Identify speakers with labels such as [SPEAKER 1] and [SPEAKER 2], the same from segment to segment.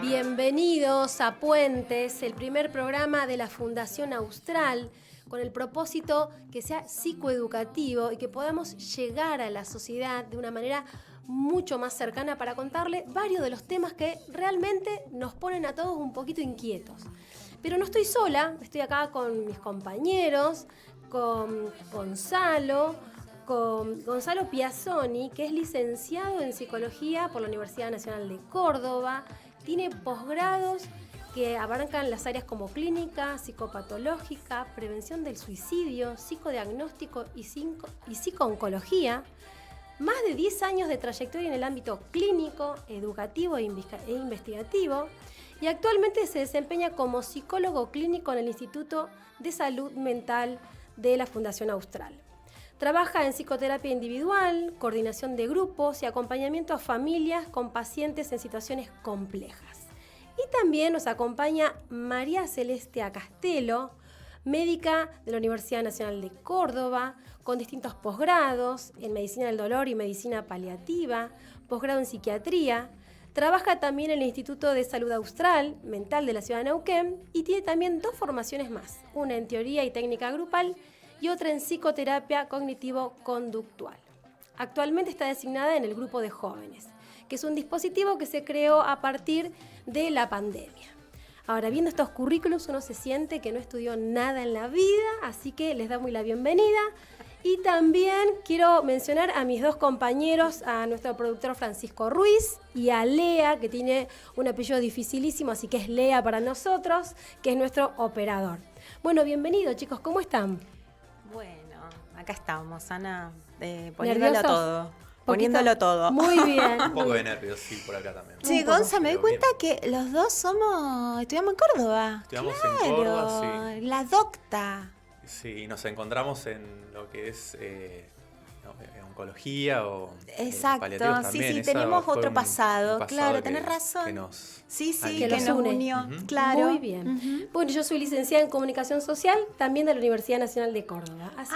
[SPEAKER 1] Bienvenidos a Puentes, el primer programa de la Fundación Austral, con el propósito que sea psicoeducativo y que podamos llegar a la sociedad de una manera mucho más cercana para contarle varios de los temas que realmente nos ponen a todos un poquito inquietos. Pero no estoy sola, estoy acá con mis compañeros, con Gonzalo Piazzoni, que es licenciado en Psicología por la Universidad Nacional de Córdoba. Tiene posgrados que abarcan las áreas como clínica, psicopatológica, prevención del suicidio, psicodiagnóstico y psicooncología. Más de 10 años de trayectoria en el ámbito clínico, educativo e investigativo. Y actualmente se desempeña como psicólogo clínico en el Instituto de Salud Mental de la Fundación Austral. Trabaja en psicoterapia individual, coordinación de grupos y acompañamiento a familias con pacientes en situaciones complejas. Y también nos acompaña María Celestia Castelo, médica de la Universidad Nacional de Córdoba, con distintos posgrados en medicina del dolor y medicina paliativa, posgrado en psiquiatría. Trabaja también en el Instituto de Salud Austral Mental de la ciudad de Neuquén y tiene también 2 formaciones más, una en teoría y técnica grupal y otra en psicoterapia cognitivo-conductual. Actualmente está designada en el grupo de jóvenes, que es un dispositivo que se creó a partir de la pandemia. Ahora, viendo estos currículos, uno se siente que no estudió nada en la vida, así que les damos la bienvenida. Y también quiero mencionar a mis 2 compañeros, a nuestro productor Francisco Ruiz y a Lea, que tiene un apellido dificilísimo, así que es Lea para nosotros, que es nuestro operador. Bueno, bienvenidos chicos, ¿cómo están?
[SPEAKER 2] Bueno, acá estamos, Ana, poniéndolo todo. Poniéndolo todo.
[SPEAKER 1] Muy bien.
[SPEAKER 3] Un poco de nervios, sí, por acá también.
[SPEAKER 2] Sí, Gonza, me doy cuenta que los dos estudiamos en Córdoba.
[SPEAKER 3] Estudiamos
[SPEAKER 2] claro,
[SPEAKER 3] en Córdoba, sí.
[SPEAKER 2] La docta.
[SPEAKER 3] Sí, nos encontramos en lo que es oncología o
[SPEAKER 2] exacto,
[SPEAKER 3] paliativos también.
[SPEAKER 2] Sí, tenemos otro pasado, claro, tenés razón.
[SPEAKER 3] Que nos
[SPEAKER 2] que nos une. Claro.
[SPEAKER 1] Muy bien. Bueno, yo soy licenciada en Comunicación Social, también de la Universidad Nacional de Córdoba. Así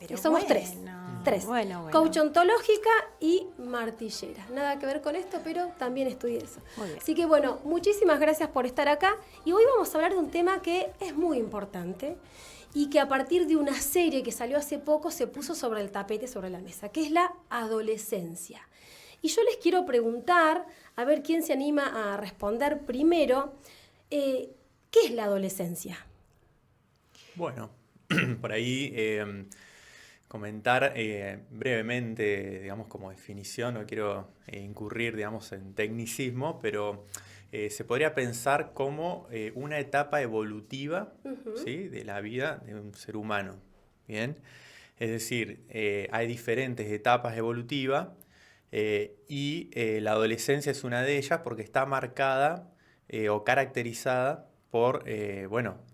[SPEAKER 1] que somos tres.
[SPEAKER 2] Bueno.
[SPEAKER 1] Coach ontológica y martillera. Nada que ver con esto, pero también estudié eso. Así que bueno, muchísimas gracias por estar acá. Y hoy vamos a hablar de un tema que es muy importante y que a partir de una serie que salió hace poco se puso sobre el tapete, sobre la mesa, que es la adolescencia. Y yo les quiero preguntar, a ver quién se anima a responder primero, ¿qué es la adolescencia?
[SPEAKER 3] Bueno, por ahí comentar brevemente, digamos, como definición, no quiero incurrir, digamos, en tecnicismo, pero se podría pensar como una etapa evolutiva, ¿sí?, de la vida de un ser humano. ¿Bien? Es decir, hay diferentes etapas evolutivas y la adolescencia es una de ellas porque está marcada o caracterizada por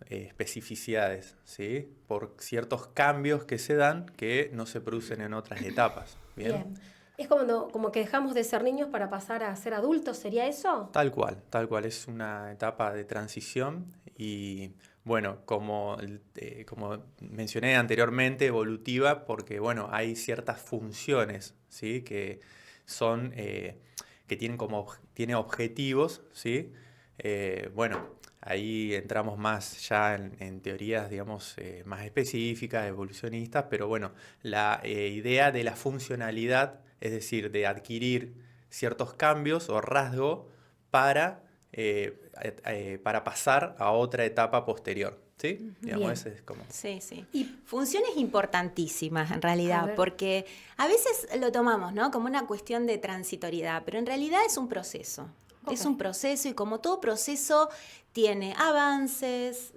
[SPEAKER 3] especificidades, ¿sí?, por ciertos cambios que se dan que no se producen en otras etapas. Bien.
[SPEAKER 1] ¿Es como que dejamos de ser niños para pasar a ser adultos? ¿Sería eso?
[SPEAKER 3] Tal cual. Es una etapa de transición y, bueno, como mencioné anteriormente, evolutiva, porque, bueno, hay ciertas funciones, ¿sí?, que son, que tienen objetivos, ¿sí? Ahí entramos más ya en teorías, digamos, más específicas, evolucionistas, pero bueno, la idea de la funcionalidad, es decir, de adquirir ciertos cambios o rasgos para pasar a otra etapa posterior, ¿sí? Digamos, ese es como...
[SPEAKER 2] Sí. Y funciones importantísimas en realidad, porque a veces lo tomamos, ¿no?, como una cuestión de transitoriedad, pero en realidad es un proceso. Es un proceso y como todo proceso tiene avances,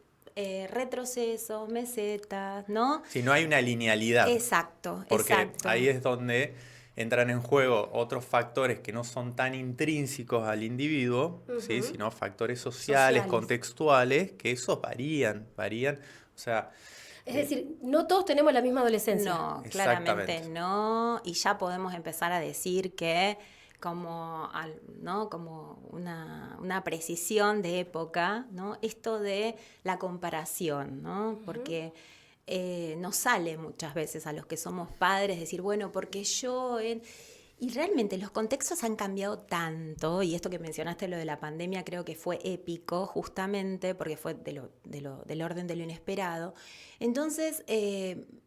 [SPEAKER 2] retrocesos, mesetas, ¿no?
[SPEAKER 3] Si no hay una linealidad.
[SPEAKER 2] Exacto.
[SPEAKER 3] Porque ahí es donde entran en juego otros factores que no son tan intrínsecos al individuo, ¿sí?, sino factores sociales, contextuales, que esos varían. O sea...
[SPEAKER 2] Es decir, no todos tenemos la misma adolescencia. No, claramente no. Y ya podemos empezar a decir que como una precisión de época, ¿no?, esto de la comparación, ¿no? Porque nos sale muchas veces a los que somos padres decir, bueno, porque yo... Y realmente los contextos han cambiado tanto, y esto que mencionaste, lo de la pandemia, creo que fue épico, justamente porque fue del orden de lo inesperado. Entonces,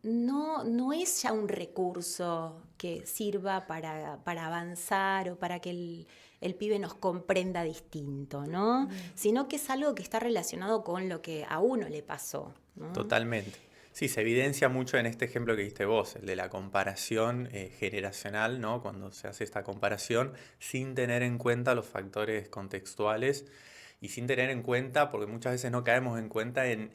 [SPEAKER 2] no es ya un recurso que sirva para avanzar o para que el pibe nos comprenda distinto, ¿no? Sino que es algo que está relacionado con lo que a uno le pasó, ¿no?
[SPEAKER 3] Totalmente. Sí, se evidencia mucho en este ejemplo que diste vos, el de la comparación generacional, ¿no? Cuando se hace esta comparación sin tener en cuenta los factores contextuales y sin tener en cuenta, porque muchas veces no caemos en cuenta en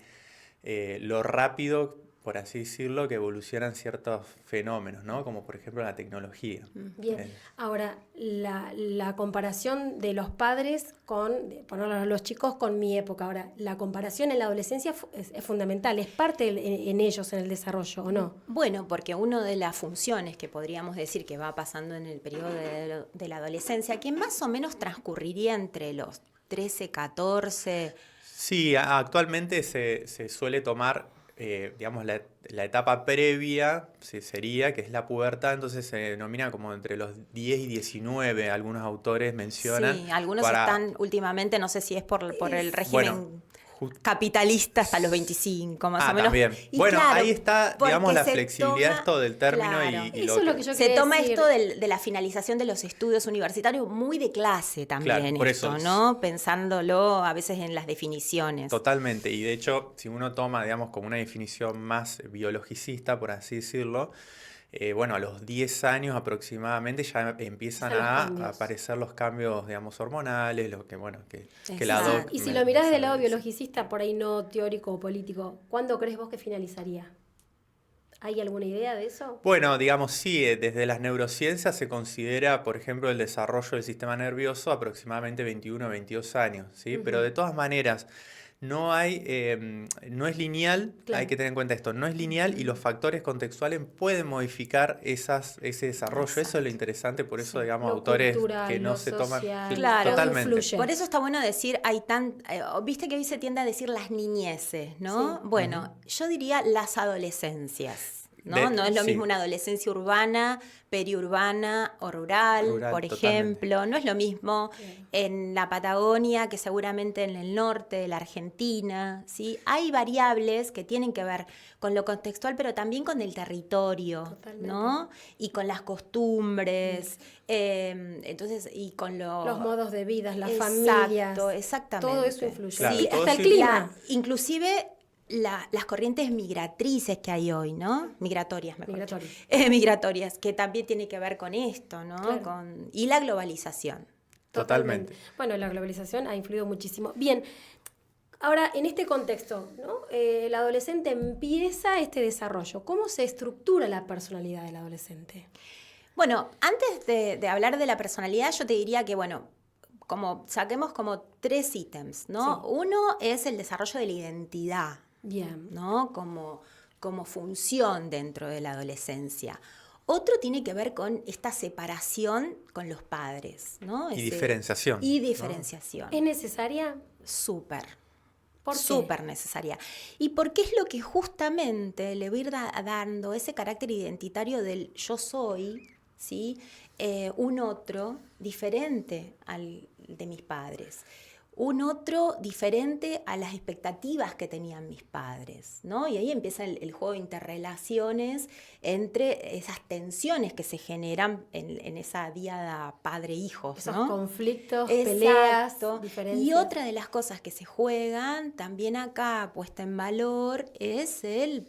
[SPEAKER 3] lo rápido, por así decirlo, que evolucionan ciertos fenómenos, ¿no? Como por ejemplo la tecnología.
[SPEAKER 1] Bien, ahora, la comparación de los padres de ponerlo a los chicos con mi época. Ahora, la comparación en la adolescencia es fundamental, es parte en ellos, en el desarrollo, ¿o no?
[SPEAKER 2] Bueno, porque una de las funciones que podríamos decir que va pasando en el periodo de la adolescencia, que más o menos transcurriría entre los 13, 14...
[SPEAKER 3] Sí, actualmente se suele tomar, digamos, la etapa previa, sería, que es la pubertad, entonces se denomina como entre los 10 y 19, algunos autores mencionan.
[SPEAKER 2] Sí, algunos están últimamente, no sé si es por el régimen capitalista, hasta los 25, más o menos.
[SPEAKER 3] También.
[SPEAKER 2] Y
[SPEAKER 3] bueno,
[SPEAKER 2] claro,
[SPEAKER 3] ahí está, digamos, la flexibilidad
[SPEAKER 2] toma,
[SPEAKER 3] esto del término
[SPEAKER 2] claro.
[SPEAKER 3] y
[SPEAKER 1] Eso es lo que yo
[SPEAKER 2] se
[SPEAKER 1] quería
[SPEAKER 2] toma
[SPEAKER 1] decir.
[SPEAKER 2] esto de la finalización de los estudios universitarios muy de clase también,
[SPEAKER 3] Claro, por
[SPEAKER 2] esto,
[SPEAKER 3] eso
[SPEAKER 2] ¿no? Pensándolo a veces en las definiciones.
[SPEAKER 3] Totalmente, y de hecho, si uno toma, digamos, como una definición más biologicista, por así decirlo, bueno, a los 10 años aproximadamente ya empiezan a aparecer los cambios, digamos, hormonales, lo que, bueno, que la doc
[SPEAKER 1] Y si lo mirás desde el lado biologicista, por ahí no teórico o político, ¿cuándo crees vos que finalizaría? ¿Hay alguna idea de eso?
[SPEAKER 3] Bueno, digamos, sí, desde las neurociencias se considera, por ejemplo, el desarrollo del sistema nervioso aproximadamente 21 o 22 años, ¿sí? Pero de todas maneras, no es lineal,
[SPEAKER 1] Claro.
[SPEAKER 3] hay que tener en cuenta esto, no es lineal y los factores contextuales pueden modificar ese desarrollo. Exacto. Eso es lo interesante, por eso, digamos,
[SPEAKER 1] Lo
[SPEAKER 3] autores
[SPEAKER 1] cultural,
[SPEAKER 3] que no
[SPEAKER 1] lo
[SPEAKER 3] se
[SPEAKER 1] social,
[SPEAKER 3] toman...
[SPEAKER 2] Claro,
[SPEAKER 3] totalmente.
[SPEAKER 1] influye.
[SPEAKER 2] Por eso está bueno decir, viste que hoy se tiende a decir las niñeces, ¿no?
[SPEAKER 1] Sí.
[SPEAKER 2] Bueno, yo diría las adolescencias. ¿No? No es lo mismo una adolescencia urbana, periurbana o rural, por ejemplo. Totalmente. No es lo mismo en la Patagonia que seguramente en el norte de la Argentina, ¿sí? Hay variables que tienen que ver con lo contextual, pero también con el territorio, totalmente, ¿no? Y con las costumbres, entonces, y con los
[SPEAKER 1] modos de vida, las familias.
[SPEAKER 2] Exactamente.
[SPEAKER 1] Todo eso influye.
[SPEAKER 3] Claro,
[SPEAKER 1] sí, hasta el clima.
[SPEAKER 2] Inclusive... las corrientes migratrices que hay hoy, ¿no? Migratorias, mejor. Migratorias, que también tiene que ver con esto, ¿no? Claro. Y la globalización.
[SPEAKER 3] Totalmente.
[SPEAKER 1] Bueno, la globalización ha influido muchísimo. Bien, ahora, en este contexto, ¿no? El adolescente empieza este desarrollo. ¿Cómo se estructura la personalidad del adolescente?
[SPEAKER 2] Bueno, antes de hablar de la personalidad, yo te diría que, bueno, saquemos como 3 ítems, ¿no? Sí. Uno es el desarrollo de la identidad.
[SPEAKER 1] Bien.
[SPEAKER 2] ¿No? Como función dentro de la adolescencia. Otro tiene que ver con esta separación con los padres, ¿no?
[SPEAKER 3] Diferenciación.
[SPEAKER 2] Y diferenciación.
[SPEAKER 1] ¿Es necesaria?
[SPEAKER 2] Súper.
[SPEAKER 1] ¿Por qué?
[SPEAKER 2] Súper necesaria. Y porque es lo que justamente le va a ir dando ese carácter identitario del yo soy, ¿sí? Un otro diferente al de mis padres. Un otro diferente a las expectativas que tenían mis padres, ¿no? Y ahí empieza el juego de interrelaciones entre esas tensiones que se generan en esa diada padre-hijos, ¿no?
[SPEAKER 1] Esos conflictos, peleas, diferencias.
[SPEAKER 2] Y otra de las cosas que se juegan también acá puesta en valor es el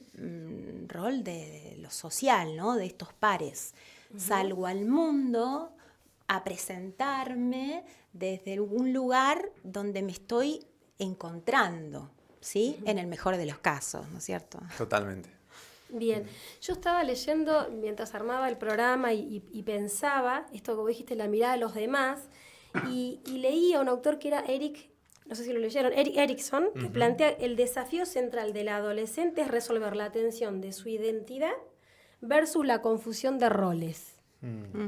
[SPEAKER 2] rol de lo social, ¿no? De estos pares. Salgo al mundo a presentarme desde un lugar donde me estoy encontrando, ¿sí? En el mejor de los casos, ¿no es cierto?
[SPEAKER 3] Totalmente.
[SPEAKER 1] Bien, yo estaba leyendo mientras armaba el programa y pensaba, esto que vos dijiste, la mirada de los demás, y leí a un autor que era Erik Erikson, que plantea el desafío central del adolescente es resolver la tensión de su identidad versus la confusión de roles.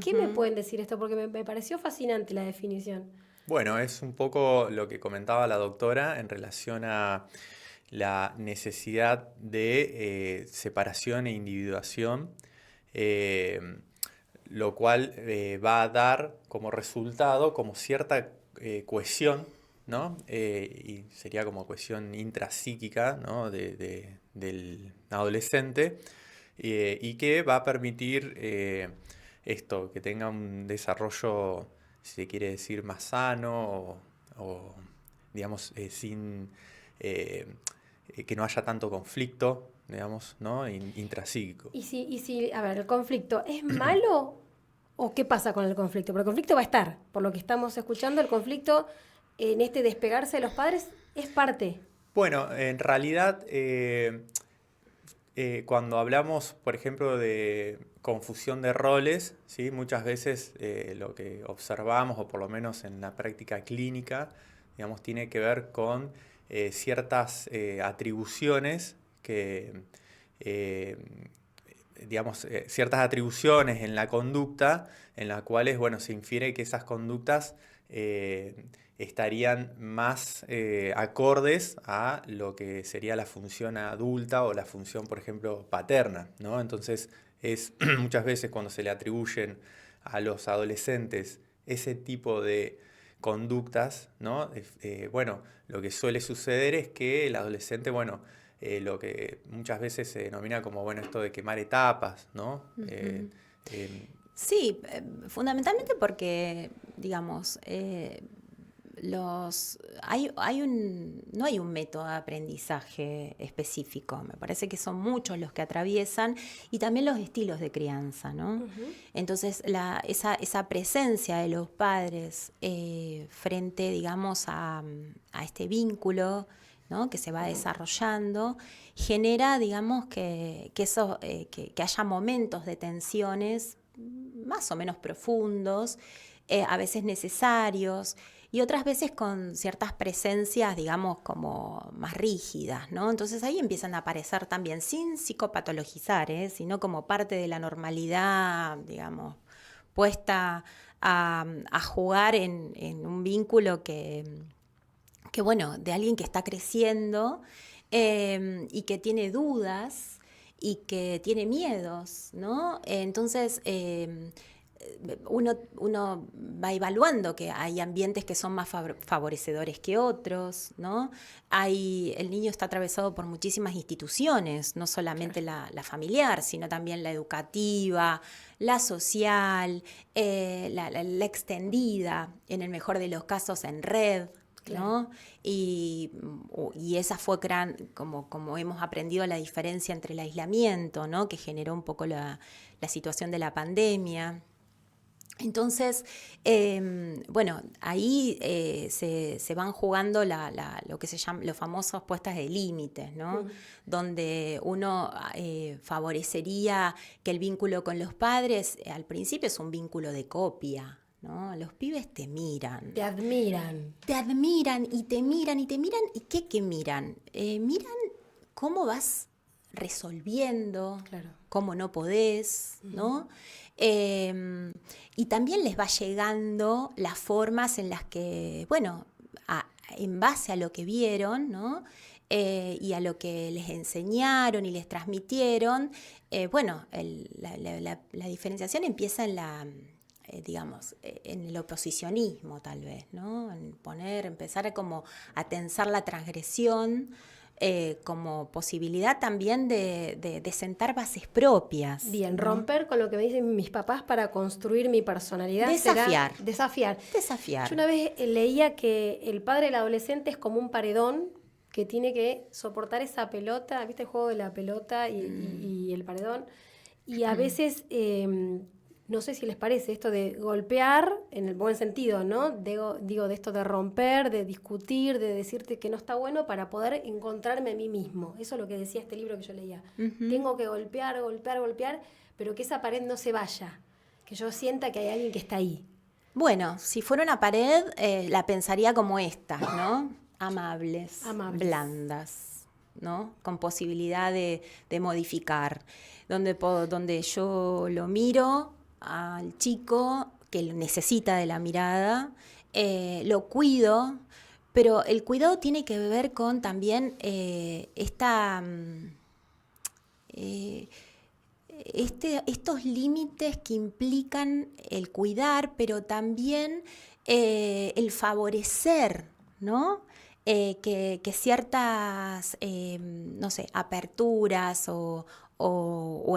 [SPEAKER 1] ¿Qué me pueden decir esto? Porque me pareció fascinante la definición.
[SPEAKER 3] Bueno, es un poco lo que comentaba la doctora en relación a la necesidad de separación e individuación. lo cual va a dar como resultado como cierta cohesión, ¿no? Y sería como cohesión intrapsíquica, ¿no? Del adolescente, y que va a permitir esto, que tenga un desarrollo, si se quiere decir, más sano o digamos, sin que no haya tanto conflicto, digamos, ¿no? Intrapsíquico.
[SPEAKER 1] A ver, ¿el conflicto es malo o qué pasa con el conflicto? Porque el conflicto va a estar, por lo que estamos escuchando, el conflicto en este despegarse de los padres es parte.
[SPEAKER 3] Bueno, en realidad, cuando hablamos, por ejemplo, de confusión de roles, ¿sí? Muchas veces lo que observamos, o por lo menos en la práctica clínica, digamos, tiene que ver con ciertas atribuciones digamos, ciertas atribuciones en la conducta, en las cuales, bueno, se infiere que esas conductas estarían más acordes a lo que sería la función adulta o la función, por ejemplo, paterna, ¿no? Entonces, es muchas veces cuando se le atribuyen a los adolescentes ese tipo de conductas, ¿no? Bueno, lo que suele suceder es que el adolescente, bueno, lo que muchas veces se denomina como, bueno, esto de quemar etapas, ¿no?
[SPEAKER 2] Sí, fundamentalmente porque, digamos, no hay un método de aprendizaje específico. Me parece que son muchos los que atraviesan y también los estilos de crianza, ¿no? Uh-huh. Entonces, esa presencia de los padres frente, digamos, a este vínculo, ¿no? Que se va desarrollando, genera, digamos, que haya momentos de tensiones más o menos profundos, a veces necesarios, y otras veces con ciertas presencias, digamos, como más rígidas, ¿no? Entonces ahí empiezan a aparecer también, sin psicopatologizar, sino como parte de la normalidad, digamos, puesta a jugar en un vínculo que bueno, de alguien que está creciendo y que tiene dudas y que tiene miedos, ¿no? Entonces, uno va evaluando que hay ambientes que son más favorecedores que otros, ¿no? El niño está atravesado por muchísimas instituciones, no solamente la familiar, sino también la educativa, la social, la extendida, en el mejor de los casos en red, ¿no? Y esa fue como hemos aprendido la diferencia entre el aislamiento, ¿no? Que generó un poco la situación de la pandemia. Entonces, bueno, ahí se van jugando lo que se llama los famosos puestas de límites, ¿no? Donde uno favorecería que el vínculo con los padres al principio es un vínculo de copia, ¿no? Los pibes te miran.
[SPEAKER 1] Te admiran.
[SPEAKER 2] Te admiran y te miran y te miran. ¿Y qué miran? Miran cómo vas resolviendo, claro, cómo no podés, ¿no? Y también les va llegando las formas en las que, bueno, en base a lo que vieron, ¿no? Y a lo que les enseñaron y les transmitieron, bueno, la diferenciación empieza digamos, en el oposicionismo tal vez, ¿no? En empezar a tensar la transgresión como posibilidad también de sentar bases propias.
[SPEAKER 1] Bien, ¿no? Romper con lo que me dicen mis papás para construir mi personalidad.
[SPEAKER 2] Desafiar.
[SPEAKER 1] Desafiar. Yo una vez leía que el padre del adolescente es como un paredón que tiene que soportar esa pelota, ¿viste el juego de la pelota y el paredón? Y a veces... no sé si les parece esto de golpear, en el buen sentido, ¿no? Digo de esto de romper, de discutir, de decirte que no está bueno para poder encontrarme a mí mismo. Eso es lo que decía este libro que yo leía. Uh-huh. Tengo que golpear, pero que esa pared no se vaya, que yo sienta que hay alguien que está ahí.
[SPEAKER 2] Bueno, si fuera una pared, la pensaría como esta, ¿no? Amables, blandas, ¿no? Con posibilidad de modificar, donde yo lo miro al chico que necesita de la mirada, lo cuido, pero el cuidado tiene que ver con estos límites que implican el cuidar, pero también el favorecer, ¿no? Que ciertas, no sé, aperturas o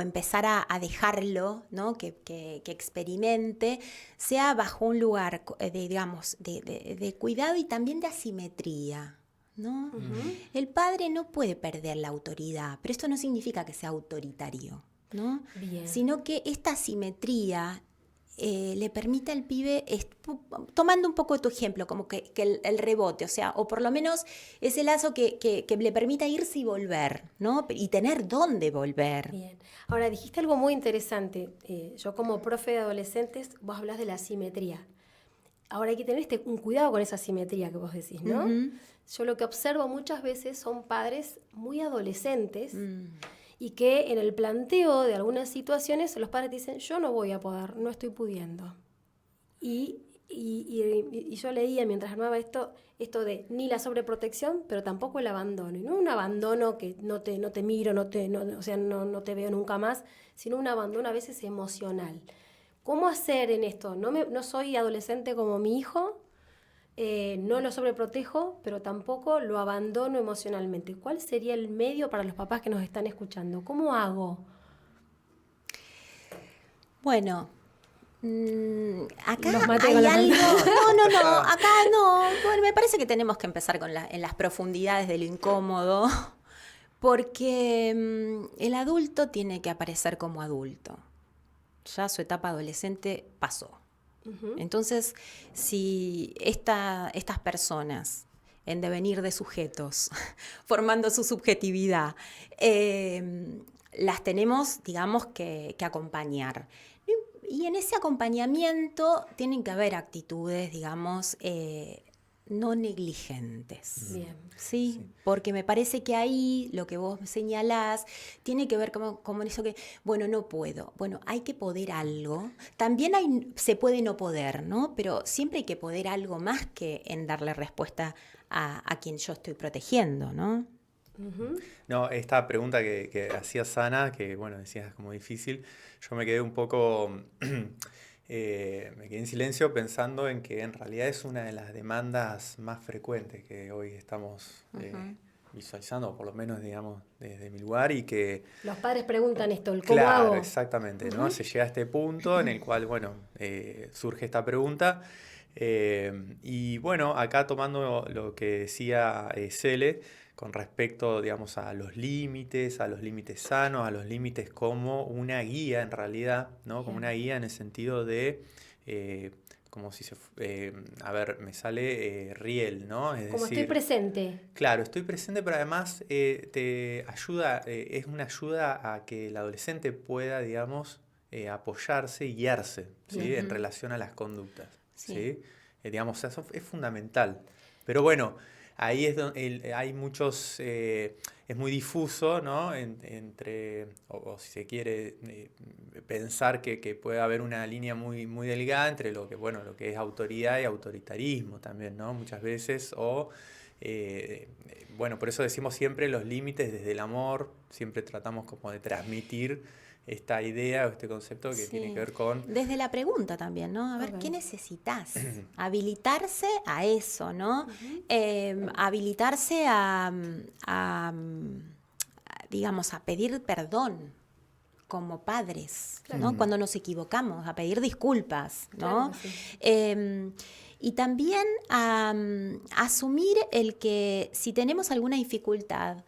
[SPEAKER 2] empezar a dejarlo, ¿no? Que experimente, sea bajo un lugar, digamos, de cuidado y también de asimetría, ¿no? Uh-huh. El padre no puede perder la autoridad, pero esto no significa que sea autoritario, ¿no? Bien. Sino que esta asimetría le permite al pibe, tomando un poco de tu ejemplo, como que el rebote, o sea, o por lo menos ese lazo que le permita irse y volver, ¿no? Y tener dónde volver.
[SPEAKER 1] Bien. Ahora, dijiste algo muy interesante. Yo como profe de adolescentes, vos hablas de la asimetría. Ahora hay que tener un cuidado con esa asimetría que vos decís, ¿no? Uh-huh. Yo lo que observo muchas veces son padres muy adolescentes y que en el planteo de algunas situaciones los padres dicen, yo no voy a poder, no estoy pudiendo. Y yo leía mientras armaba esto de ni la sobreprotección, pero tampoco el abandono. Y no un abandono que no te miro, no te veo nunca más, sino un abandono a veces emocional. ¿Cómo hacer en esto? No soy adolescente como mi hijo, no lo sobreprotejo, pero tampoco lo abandono emocionalmente. ¿Cuál sería el medio para los papás que nos están escuchando? ¿Cómo hago?
[SPEAKER 2] Bueno, acá hay algo... No, acá no. Bueno, me parece que tenemos que empezar en las profundidades de lo incómodo, porque el adulto tiene que aparecer como adulto. Ya su etapa adolescente pasó. Uh-huh. Entonces, si estas personas en devenir de sujetos, formando su subjetividad, las tenemos, digamos, que acompañar. Y en ese acompañamiento tienen que haber actitudes, digamos, no negligentes. Bien. ¿Sí? Porque me parece que ahí lo que vos señalás tiene que ver como eso que, bueno, no puedo. Bueno, hay que poder algo. También se puede no poder, ¿no? Pero siempre hay que poder algo más que en darle respuesta a quien yo estoy protegiendo, ¿no?
[SPEAKER 3] Uh-huh. No, esta pregunta que hacías, Ana, que bueno, decías como difícil, yo me quedé un poco... me quedé en silencio pensando en que en realidad es una de las demandas más frecuentes que hoy estamos visualizando, o por lo menos, digamos, desde mi lugar, y que...
[SPEAKER 1] Los padres preguntan esto, ¿cómo
[SPEAKER 3] claro,
[SPEAKER 1] hago?
[SPEAKER 3] Exactamente, ¿no? Se llega a este punto en el cual, bueno, surge esta pregunta. Y bueno, acá tomando lo que decía Cele, con respecto, digamos, a los límites sanos, a los límites como una guía en realidad, ¿no? Como una guía en el sentido de, como si a ver, me sale riel, ¿no? Es
[SPEAKER 1] como
[SPEAKER 3] decir,
[SPEAKER 1] estoy presente.
[SPEAKER 3] Claro, estoy presente, pero además te ayuda, es una ayuda a que el adolescente pueda, digamos, apoyarse y guiarse, ¿sí? En relación a las conductas, ¿sí? Digamos, eso es fundamental. Pero bueno, ahí es donde hay muchos, es muy difuso, ¿no? Entre, o si se quiere, pensar que puede haber una línea muy, muy delgada entre lo que es autoridad y autoritarismo también, ¿no? Muchas veces, bueno, por eso decimos siempre los límites desde el amor, siempre tratamos como de transmitir esta idea o este concepto que tiene que ver con...
[SPEAKER 2] Desde la pregunta también, ¿no? A ver, ¿qué necesitas? Habilitarse a eso, ¿no? Habilitarse digamos, a pedir perdón como padres, ¿no? Cuando nos equivocamos, a pedir disculpas, ¿no? Claro, sí. Y también a asumir el que si tenemos alguna dificultad,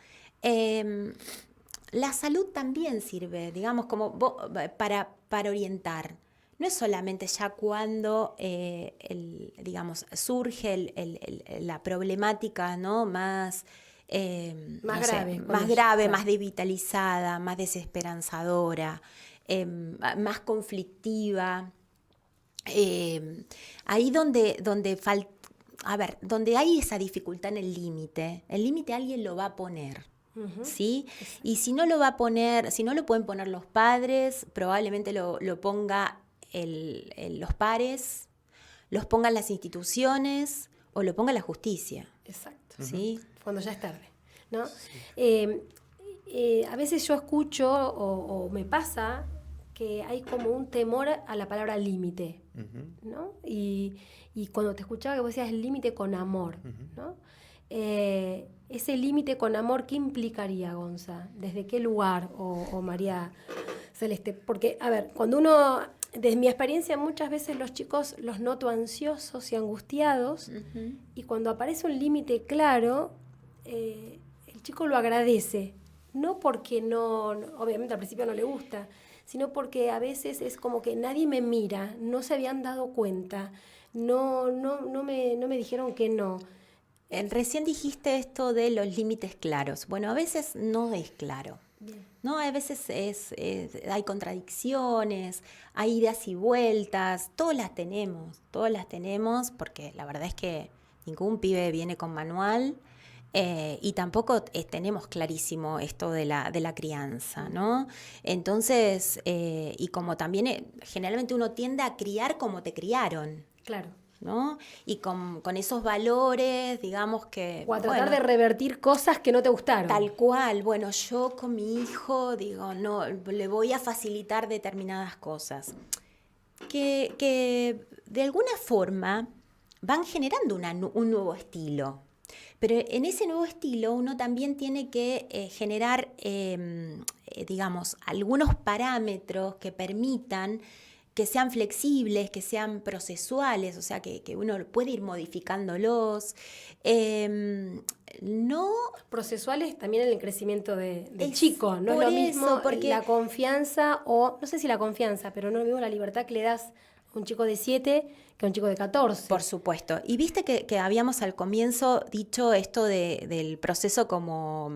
[SPEAKER 2] la salud también sirve, digamos, como para orientar. No es solamente ya cuando, digamos, surge la problemática, ¿no? Más grave, más devitalizada, más desesperanzadora, más conflictiva. Ahí donde hay esa dificultad en el límite alguien lo va a poner. Uh-huh. ¿Sí? Y si no lo va a poner, si no lo pueden poner los padres, probablemente lo ponga los pares, los pongan las instituciones o lo ponga la justicia.
[SPEAKER 1] Exacto.
[SPEAKER 2] ¿Sí?
[SPEAKER 1] Cuando ya es tarde, ¿no? Sí. A veces yo escucho o me pasa que hay como un temor a la palabra límite, ¿no? Y cuando te escuchaba que vos decías límite con amor, ¿no? Ese límite con amor, ¿qué implicaría, Gonza? ¿Desde qué lugar, o María Celeste? Porque, a ver, cuando uno, desde mi experiencia, muchas veces los chicos los noto ansiosos y angustiados, y cuando aparece un límite claro, el chico lo agradece, no porque obviamente al principio no le gusta, sino porque a veces es como que nadie me mira, no se habían dado cuenta, no me dijeron que no.
[SPEAKER 2] Recién dijiste esto de los límites claros. Bueno, a veces no es claro. Bien. ¿No? A veces hay contradicciones, hay idas y vueltas, todas las tenemos, porque la verdad es que ningún pibe viene con manual. Y tampoco tenemos clarísimo esto de la crianza, ¿no? Entonces, y como también generalmente uno tiende a criar como te criaron.
[SPEAKER 1] Claro.
[SPEAKER 2] ¿No? Y con esos valores, digamos que...
[SPEAKER 1] O a tratar de revertir cosas que no te gustaron.
[SPEAKER 2] Tal cual. Bueno, yo con mi hijo, digo, no, le voy a facilitar determinadas cosas. Que de alguna forma van generando un nuevo estilo. Pero en ese nuevo estilo uno también tiene que generar, digamos, algunos parámetros que permitan que sean flexibles, que sean procesuales, o sea, que uno puede ir modificándolos. No
[SPEAKER 1] procesuales también en el crecimiento del chico, no es lo mismo
[SPEAKER 2] porque
[SPEAKER 1] la confianza, o no sé si la confianza, pero no es lo mismo la libertad que le das a un chico de 7 que a un chico de 14.
[SPEAKER 2] Por supuesto. Y viste que habíamos al comienzo dicho esto del proceso como,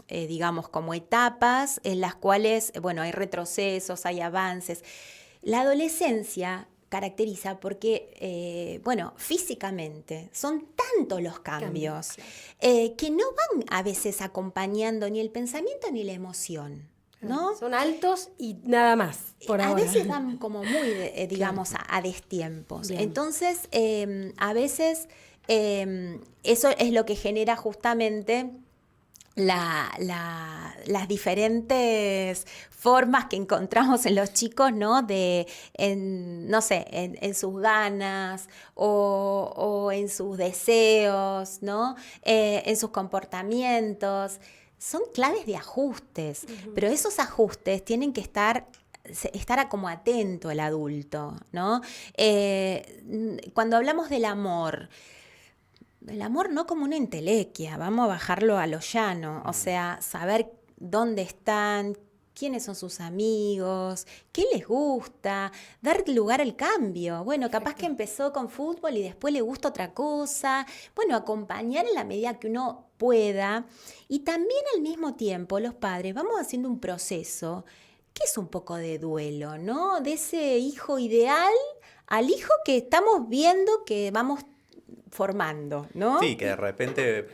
[SPEAKER 2] digamos, como etapas en las cuales, bueno, hay retrocesos, hay avances. La adolescencia caracteriza porque, bueno, físicamente son tantos los cambios que no van a veces acompañando ni el pensamiento ni la emoción, ¿no?
[SPEAKER 1] Son altos y nada más, por ahora.
[SPEAKER 2] A veces van como muy, digamos, a destiempos. Bien. Entonces, a veces eso es lo que genera justamente las diferentes formas que encontramos en los chicos, ¿no? No sé, en sus ganas o en sus deseos, ¿no? En sus comportamientos. Son claves de ajustes, pero esos ajustes tienen que estar como atento el adulto, ¿no? Cuando hablamos del amor no como una entelequia, vamos a bajarlo a lo llano, o sea, saber dónde están, quiénes son sus amigos, qué les gusta, dar lugar al cambio. Bueno, capaz que empezó con fútbol y después le gusta otra cosa. Bueno, acompañar en la medida que uno pueda. Y también al mismo tiempo los padres vamos haciendo un proceso que es un poco de duelo, ¿no? De ese hijo ideal al hijo que estamos viendo que vamos formando, ¿no?
[SPEAKER 3] Sí, que de repente,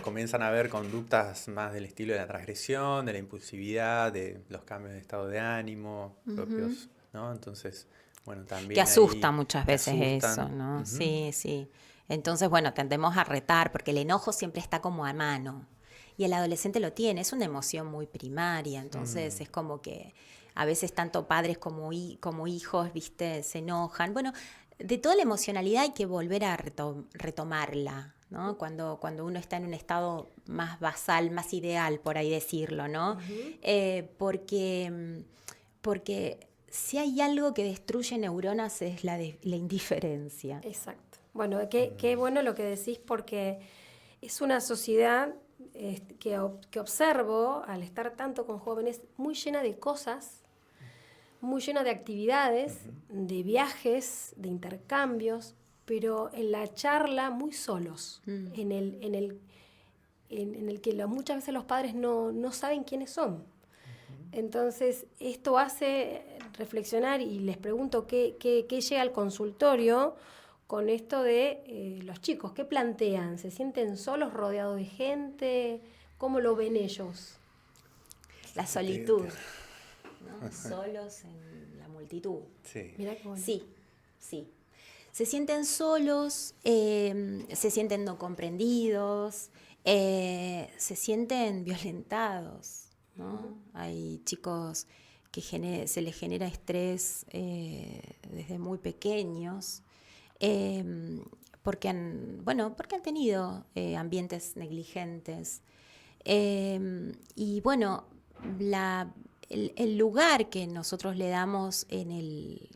[SPEAKER 3] comienzan a haber conductas más del estilo de la transgresión, de la impulsividad, de los cambios de estado de ánimo propios, ¿no? Entonces, bueno, también
[SPEAKER 2] que asusta muchas veces eso, ¿no? Sí. Entonces, bueno, tendemos a retar porque el enojo siempre está como a mano y el adolescente lo tiene, es una emoción muy primaria, entonces es como que a veces tanto padres como hijos, ¿viste? Se enojan. Bueno, de toda la emocionalidad hay que volver a retomarla, ¿no? Cuando uno está en un estado más basal, más ideal, por ahí decirlo, ¿no? Porque si hay algo que destruye neuronas es la indiferencia.
[SPEAKER 1] Exacto. Bueno, qué bueno lo que decís, porque es una sociedad que observo, al estar tanto con jóvenes, muy llena de cosas, muy llena de actividades, de viajes, de intercambios, pero en la charla muy solos, en el que muchas veces los padres no saben quiénes son. Entonces, esto hace reflexionar y les pregunto qué llega al consultorio con esto de los chicos. ¿Qué plantean? ¿Se sienten solos, rodeados de gente? ¿Cómo lo ven ellos?
[SPEAKER 2] La solitud. ¿No? Solos en la multitud.
[SPEAKER 3] Sí.
[SPEAKER 1] Mirá qué bueno.
[SPEAKER 2] Sí. Se sienten solos, se sienten no comprendidos, se sienten violentados, ¿no? Hay chicos se les genera estrés desde muy pequeños, porque han tenido ambientes negligentes. Y bueno, el lugar que nosotros le damos en el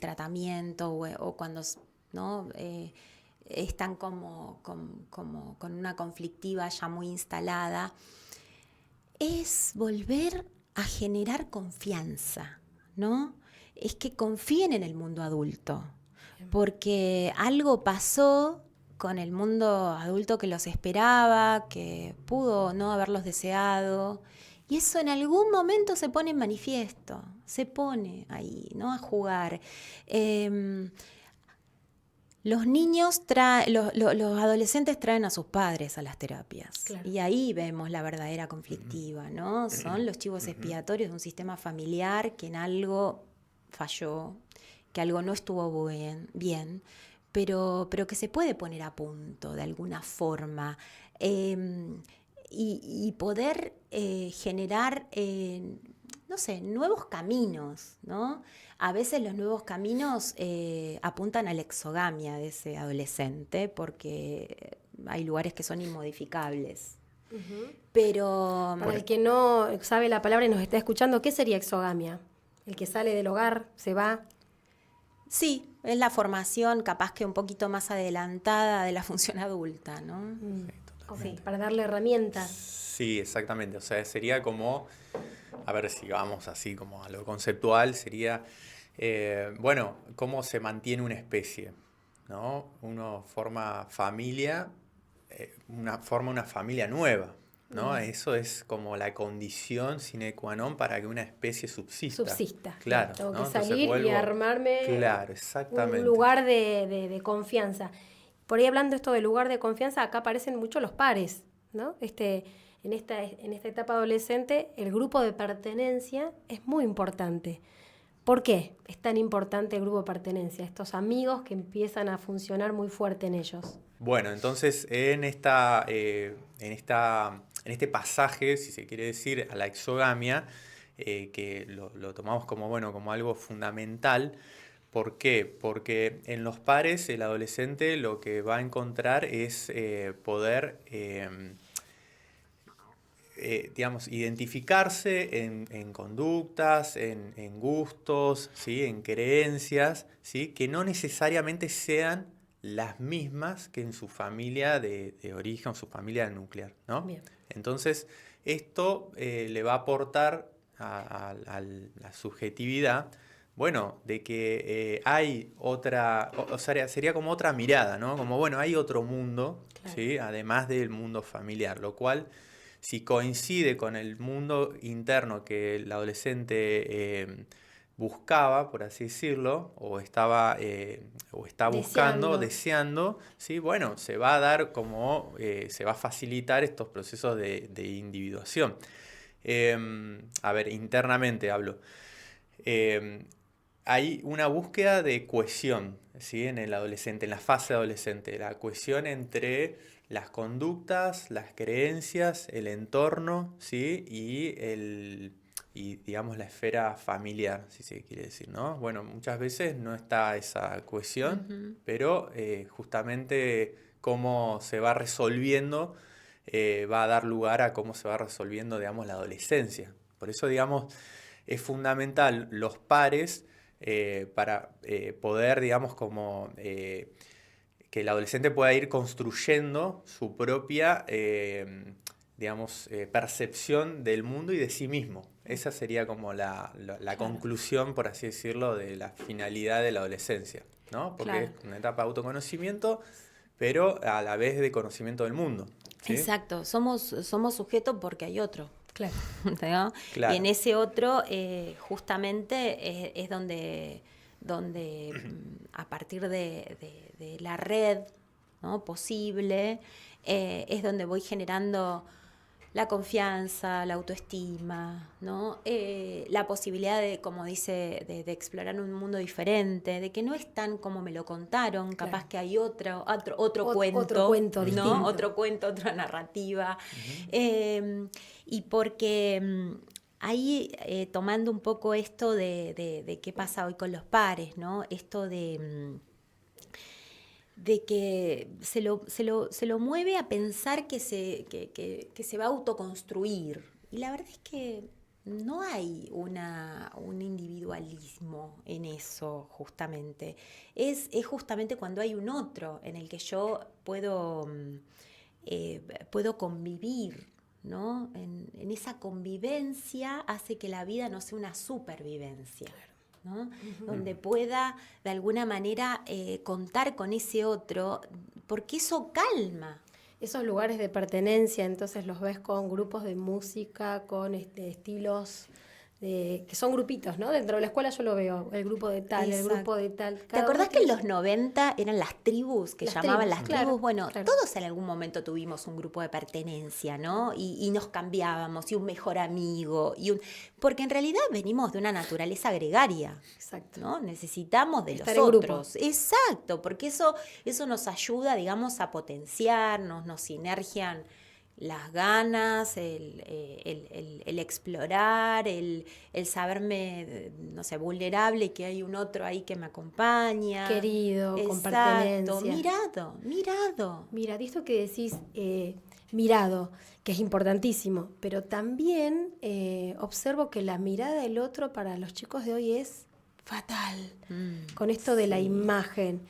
[SPEAKER 2] tratamiento o cuando, ¿no? Están como con una conflictiva ya muy instalada, es volver a generar confianza, ¿no? Es que confíen en el mundo adulto, porque algo pasó con el mundo adulto que los esperaba, que pudo no haberlos deseado, y eso en algún momento se pone en manifiesto, se pone ahí, ¿no? A jugar. Los niños los adolescentes traen a sus padres a las terapias. Claro. Y ahí vemos la verdadera conflictiva, ¿no? Son los chivos expiatorios de un sistema familiar que en algo falló, que algo no estuvo bien, pero que se puede poner a punto de alguna forma y poder generar, no sé, nuevos caminos, ¿no? A veces los nuevos caminos apuntan a la exogamia de ese adolescente porque hay lugares que son inmodificables. Uh-huh. Pero
[SPEAKER 1] para el que no sabe la palabra y nos está escuchando, ¿qué sería exogamia? El que sale del hogar, se va.
[SPEAKER 2] Sí, es la formación capaz que un poquito más adelantada de la función adulta, ¿no?
[SPEAKER 1] Sí, para darle herramientas.
[SPEAKER 3] Sí, exactamente. O sea, sería como, a ver si vamos así como a lo conceptual, sería, cómo se mantiene una especie, ¿no? Uno forma familia, forma una familia nueva, ¿no? Eso es como la condición sine qua non para que una especie subsista.
[SPEAKER 1] Claro. Tengo que salir y armarme un lugar de confianza. Por ahí hablando esto del lugar de confianza, acá aparecen mucho los pares, ¿no? En esta etapa adolescente, el grupo de pertenencia es muy importante. ¿Por qué es tan importante el grupo de pertenencia? Estos amigos que empiezan a funcionar muy fuerte en ellos.
[SPEAKER 3] Bueno, entonces en este pasaje, si se quiere decir, a la exogamia, que lo tomamos como algo fundamental. ¿Por qué? Porque en los pares el adolescente lo que va a encontrar es poder, identificarse en conductas, en gustos, ¿sí? En creencias, ¿sí? Que no necesariamente sean las mismas que en su familia de origen, su familia nuclear, ¿no? Bien. Entonces, esto le va a aportar a la subjetividad, de que hay otra, o sea, sería como otra mirada, ¿no? Como, hay otro mundo, claro. ¿Sí? Además del mundo familiar, lo cual, si coincide con el mundo interno que el adolescente buscaba, por así decirlo, o está buscando, deseando, ¿sí? Se va a dar como, se va a facilitar estos procesos de individuación. Internamente hablo. Hay una búsqueda de cohesión, ¿sí? En el adolescente, en la fase adolescente, la cohesión entre las conductas, las creencias, el entorno, ¿sí? y digamos la esfera familiar, si se quiere decir, ¿no? Muchas veces no está esa cohesión, uh-huh. Pero justamente cómo se va resolviendo va a dar lugar a cómo se va resolviendo, digamos, la adolescencia. Por eso, digamos, es fundamental los pares para poder, digamos, que el adolescente pueda ir construyendo su propia, percepción del mundo y de sí mismo. Esa sería como la conclusión, por así decirlo, de la finalidad de la adolescencia, ¿no? Porque es una etapa de autoconocimiento, pero a la vez de conocimiento del mundo, ¿sí?
[SPEAKER 2] Exacto, somos sujetos porque hay otro.
[SPEAKER 1] Claro.
[SPEAKER 2] ¿No? Claro. Y en ese otro justamente es donde a partir de la red, ¿no? Posible, es donde voy generando la confianza, la autoestima, ¿no? La posibilidad de, como dice, de explorar un mundo diferente, de que no es tan como me lo contaron, capaz claro. Que hay otro cuento,
[SPEAKER 1] ¿no?
[SPEAKER 2] Otro cuento, otra narrativa. Uh-huh. Y porque ahí tomando un poco esto de qué pasa hoy con los pares, ¿no? Esto de que se lo mueve a pensar que se va a autoconstruir. Y la verdad es que no hay un individualismo en eso, justamente. Es justamente cuando hay un otro en el que yo puedo convivir, ¿no? En esa convivencia hace que la vida no sea una supervivencia, ¿no? Uh-huh. Donde pueda de alguna manera contar con ese otro, porque eso calma.
[SPEAKER 1] Esos lugares de pertenencia, entonces los ves con grupos de música, con estilos que son grupitos, ¿no? Dentro de la escuela yo lo veo, el grupo de tal,
[SPEAKER 2] exacto.
[SPEAKER 1] El grupo de tal.
[SPEAKER 2] ¿Te acordás que en los 90 eran las tribus, que llamaban las tribus?
[SPEAKER 1] Claro,
[SPEAKER 2] bueno,
[SPEAKER 1] claro.
[SPEAKER 2] Todos en algún momento tuvimos un grupo de pertenencia, ¿no? Y nos cambiábamos, y un mejor amigo, porque en realidad venimos de una naturaleza gregaria.
[SPEAKER 1] Exacto.
[SPEAKER 2] ¿No? Necesitamos de
[SPEAKER 1] estar
[SPEAKER 2] los
[SPEAKER 1] en
[SPEAKER 2] otros.
[SPEAKER 1] Grupo.
[SPEAKER 2] Exacto, porque eso nos ayuda, digamos, a potenciarnos, nos sinergian las ganas, el explorar, el saberme, no sé, vulnerable y que hay un otro ahí que me acompaña.
[SPEAKER 1] Querido,
[SPEAKER 2] exacto,
[SPEAKER 1] con pertenencia.
[SPEAKER 2] Mirado.
[SPEAKER 1] Mira, esto que decís, mirado, que es importantísimo, pero también observo que la mirada del otro para los chicos de hoy es fatal, con esto de la imagen.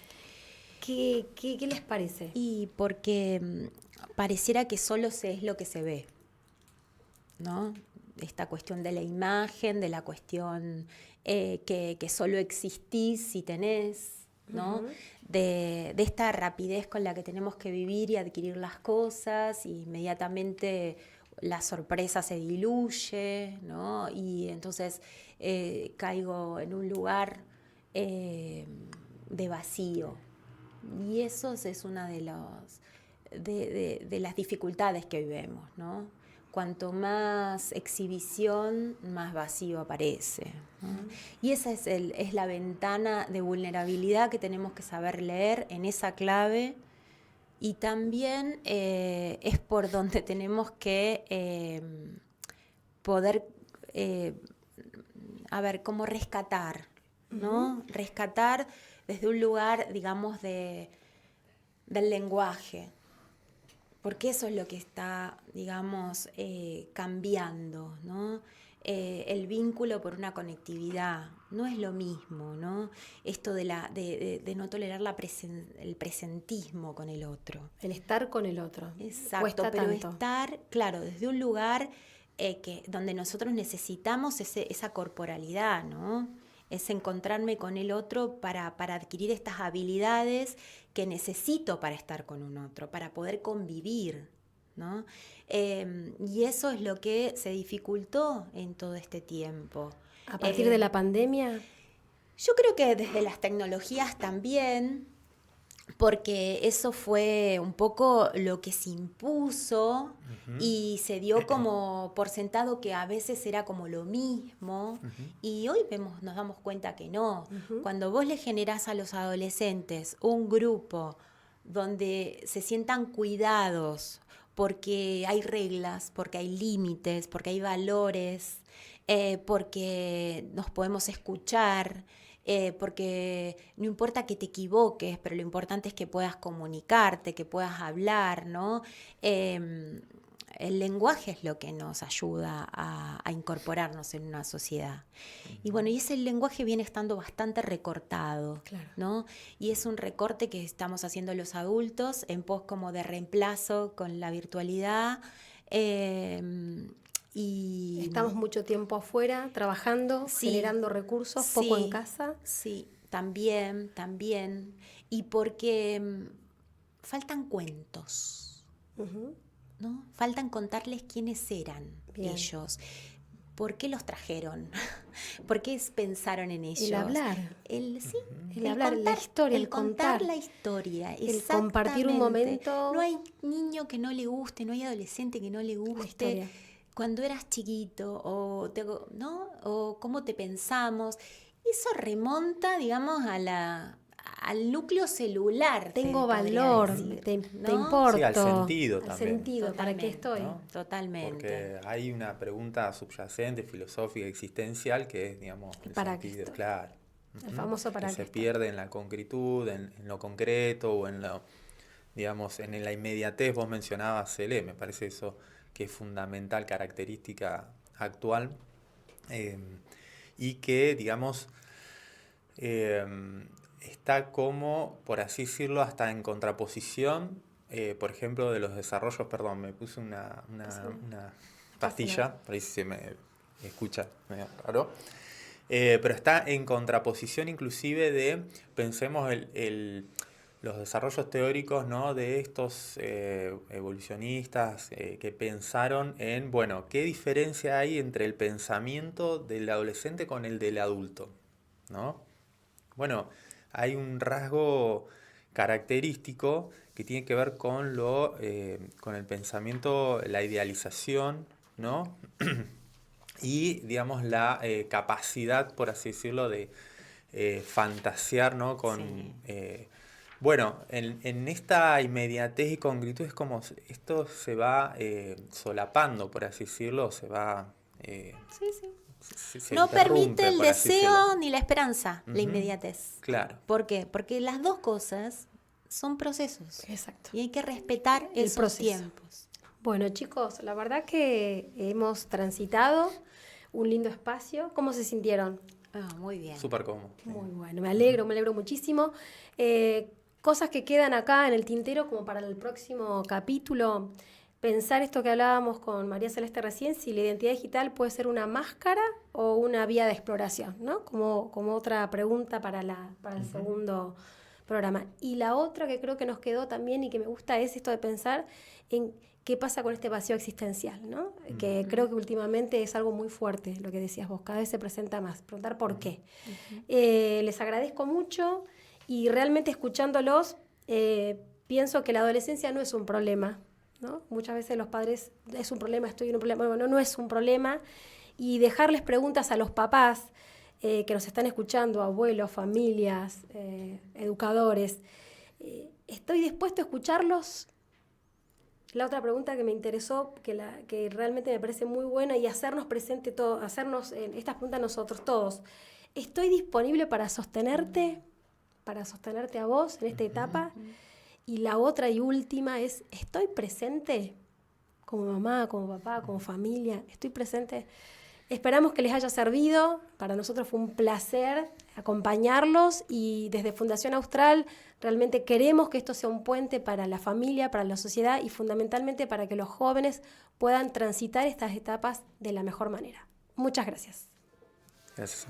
[SPEAKER 1] ¿Qué les parece?
[SPEAKER 2] Y porque pareciera que solo se es lo que se ve, ¿no? Esta cuestión de la imagen, de la cuestión que solo existís si tenés, ¿no? Uh-huh. De esta rapidez con la que tenemos que vivir y adquirir las cosas, y inmediatamente la sorpresa se diluye, ¿no? Y entonces caigo en un lugar de vacío. Y eso es una de las dificultades que vivimos, ¿no? Cuanto más exhibición, más vacío aparece, ¿no? Y esa es la ventana de vulnerabilidad que tenemos que saber leer en esa clave, y también es por donde tenemos que poder, como rescatar, ¿no? Uh-huh. Rescatar desde un lugar, digamos, del lenguaje, porque eso es lo que está, digamos, cambiando, ¿no? El vínculo por una conectividad no es lo mismo, ¿no? Esto de no tolerar el presentismo con el otro.
[SPEAKER 1] El estar con el otro.
[SPEAKER 2] Exacto,
[SPEAKER 1] cuesta
[SPEAKER 2] pero
[SPEAKER 1] tanto.
[SPEAKER 2] Estar, claro, desde un lugar donde nosotros necesitamos esa corporalidad, ¿no? Es encontrarme con el otro para adquirir estas habilidades que necesito para estar con un otro, para poder convivir, ¿no? Y eso es lo que se dificultó en todo este tiempo.
[SPEAKER 1] ¿A partir de la pandemia?
[SPEAKER 2] Yo creo que desde las tecnologías también, porque eso fue un poco lo que se impuso. Uh-huh. Y se dio como por sentado que a veces era como lo mismo. Uh-huh. Y hoy nos damos cuenta que no. Uh-huh. Cuando vos le generás a los adolescentes un grupo donde se sientan cuidados, porque hay reglas, porque hay límites, porque hay valores, porque nos podemos escuchar, porque no importa que te equivoques, pero lo importante es que puedas comunicarte, que puedas hablar, ¿no? El lenguaje es lo que nos ayuda a incorporarnos en una sociedad. Uh-huh. Y bueno, y ese lenguaje viene estando bastante recortado, claro, ¿no? Y es un recorte que estamos haciendo los adultos en pos como de reemplazo con la virtualidad. Y
[SPEAKER 1] estamos mucho tiempo afuera trabajando, sí, generando recursos, sí, poco en casa.
[SPEAKER 2] Sí, también. Y porque faltan cuentos, uh-huh, ¿no? Faltan contarles quiénes eran. Bien. Ellos. ¿Por qué los trajeron? ¿Por qué pensaron en ellos?
[SPEAKER 1] El hablar.
[SPEAKER 2] El
[SPEAKER 1] hablar, contar, la historia, el
[SPEAKER 2] contar la historia.
[SPEAKER 1] El compartir un momento.
[SPEAKER 2] No hay niño que no le guste, no hay adolescente que no le guste. Cuando eras chiquito, ¿no? O cómo te pensamos. Eso remonta, digamos, a al núcleo celular.
[SPEAKER 1] Tengo valor, te importo.
[SPEAKER 3] Sí, al sentido
[SPEAKER 1] al
[SPEAKER 3] también.
[SPEAKER 1] Sentido, ¿para qué estoy?
[SPEAKER 3] ¿No?
[SPEAKER 2] Totalmente.
[SPEAKER 3] Porque hay una pregunta subyacente, filosófica, existencial, que es, digamos, el
[SPEAKER 1] ¿Para qué
[SPEAKER 3] sentido,
[SPEAKER 1] estoy?
[SPEAKER 3] claro.
[SPEAKER 1] El famoso para
[SPEAKER 3] que
[SPEAKER 1] qué
[SPEAKER 3] se
[SPEAKER 1] estoy.
[SPEAKER 3] pierde en la concretud, en lo concreto o en lo, digamos, en la inmediatez. Vos mencionabas Cele, me parece eso que es fundamental, característica actual, y que, digamos, está como, por así decirlo, hasta en contraposición, por ejemplo, de los desarrollos, perdón, me puse una pastilla, por ahí se me escucha medio raro, pero está en contraposición inclusive de, pensemos, los desarrollos teóricos, ¿no?, de estos evolucionistas que pensaron en, bueno, ¿qué diferencia hay entre el pensamiento del adolescente con el del adulto? ¿No? Bueno, hay un rasgo característico que tiene que ver con con el pensamiento, la idealización, ¿no? Y, digamos, la capacidad, por así decirlo, de fantasear, ¿no? Bueno, en esta inmediatez y concretud es como esto se va solapando, por así decirlo, se va... se
[SPEAKER 2] no permite
[SPEAKER 3] interrumpe,
[SPEAKER 2] el
[SPEAKER 3] por así decirlo.
[SPEAKER 2] deseo ni la esperanza, la
[SPEAKER 3] Ujú.
[SPEAKER 2] inmediatez.
[SPEAKER 3] Claro.
[SPEAKER 2] ¿Por qué? Porque las dos cosas son procesos.
[SPEAKER 1] Exacto.
[SPEAKER 2] Y hay que respetar
[SPEAKER 1] El
[SPEAKER 2] esos
[SPEAKER 1] proceso.
[SPEAKER 2] tiempos.
[SPEAKER 1] Bueno, chicos, la verdad que hemos transitado un lindo espacio. ¿Cómo se sintieron?
[SPEAKER 2] Muy bien.
[SPEAKER 3] Súper cómodo.
[SPEAKER 1] Muy bueno, me alegro muchísimo. Cosas que quedan acá en el tintero como para el próximo capítulo. Pensar esto que hablábamos con María Celeste recién, si la identidad digital puede ser una máscara o una vía de exploración, ¿no? Como otra pregunta para el segundo programa. Y la otra que creo que nos quedó también y que me gusta es esto de pensar en qué pasa con este vacío existencial, ¿no? Que creo que últimamente es algo muy fuerte, lo que decías vos, cada vez se presenta más. Preguntar por qué. Les agradezco mucho y realmente escuchándolos pienso que la adolescencia no es un problema, ¿no? Muchas veces los padres, es un problema, estoy en un problema. Bueno, no es un problema. Y dejarles preguntas a los papás que nos están escuchando, abuelos, familias, educadores. ¿Estoy dispuesto a escucharlos? La otra pregunta que me interesó, que realmente me parece muy buena, y hacernos presente todo, hacernos estas preguntas nosotros todos. ¿Estoy disponible para sostenerte a vos en esta etapa? Y la otra y última es, ¿estoy presente? Como mamá, como papá, como familia, ¿estoy presente? Esperamos que les haya servido. Para nosotros fue un placer acompañarlos y desde Fundación Austral realmente queremos que esto sea un puente para la familia, para la sociedad y fundamentalmente para que los jóvenes puedan transitar estas etapas de la mejor manera. Muchas gracias.
[SPEAKER 3] Gracias.